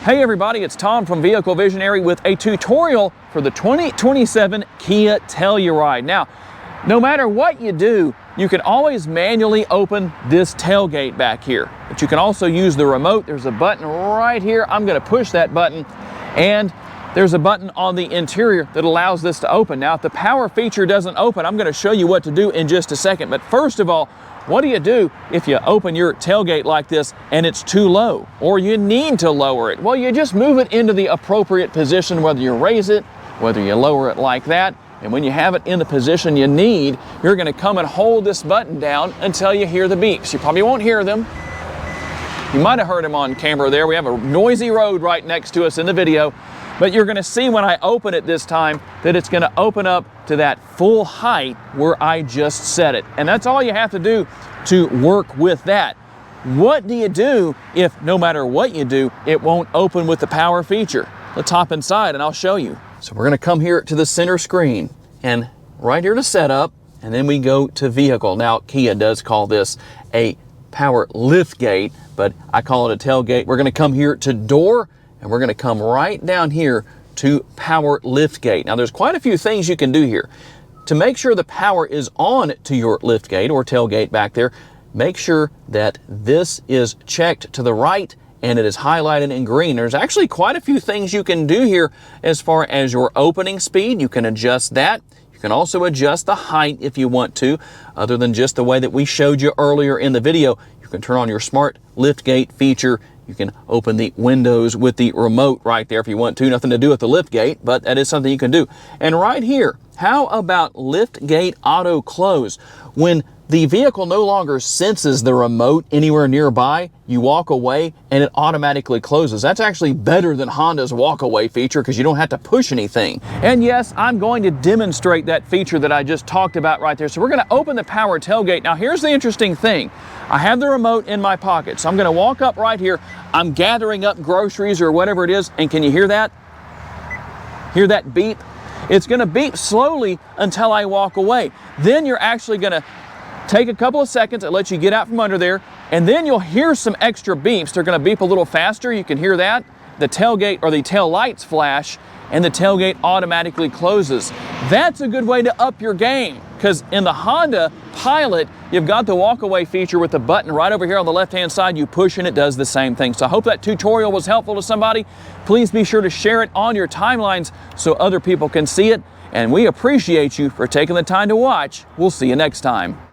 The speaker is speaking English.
Hey everybody, it's Tom from Vehicle Visionary with a tutorial for the 2027 Kia Telluride. Now, no matter what you do, you can always manually open this tailgate back here. But you can also use the remote. There's a button right here. I'm going to push that button, and there's a button on the interior that allows this to open. Now, if the power feature doesn't open, I'm going to show you what to do in just a second. But first of all, what do you do if you open your tailgate like this and it's too low, or you need to lower it? Well, you just move it into the appropriate position, whether you raise it, whether you lower it like that. And when you have it in the position you need, you're going to come and hold this button down until you hear the beeps. You probably won't hear them. You might have heard them on camera there. We have a noisy road right next to us in the video. But you're going to see when I open it this time that it's going to open up to that full height where I just set it. And that's all you have to do to work with that. What do you do if no matter what you do, it won't open with the power feature? Let's hop inside and I'll show you. So we're going to come here to the center screen and right here to setup, and then we go to vehicle. Now, Kia does call this a power liftgate, but I call it a tailgate. We're going to come here to door, and we're going to come right down here to power liftgate. Now, there's quite a few things you can do here. To make sure the power is on to your liftgate or tailgate back there, make sure that this is checked to the right and it is highlighted in green. There's actually quite a few things you can do here as far as your opening speed. You can adjust that. You can also adjust the height if you want to, other than just the way that we showed you earlier in the video. You can turn on your smart liftgate feature. You can open the windows with the remote right there if you want to. Nothing to do with the liftgate, but that is something you can do. And right here, how about liftgate auto close? When the vehicle no longer senses the remote anywhere nearby, you walk away and it automatically closes. That's actually better than Honda's walk away feature because you don't have to push anything. And yes, I'm going to demonstrate that feature that I just talked about right there. So we're going to open the power tailgate. Now here's the interesting thing. I have the remote in my pocket. So I'm going to walk up right here. I'm gathering up groceries or whatever it is. And can you hear that? Hear that beep? It's going to beep slowly until I walk away. Then you're actually going to take a couple of seconds. It lets you get out from under there, and then you'll hear some extra beeps. They're going to beep a little faster. You can hear that. The tailgate or the tail lights flash, and the tailgate automatically closes. That's a good way to up your game, because in the Honda Pilot, you've got the walk-away feature with the button right over here on the left-hand side. You push and it does the same thing. So I hope that tutorial was helpful to somebody. Please be sure to share it on your timelines so other people can see it. And we appreciate you for taking the time to watch. We'll see you next time.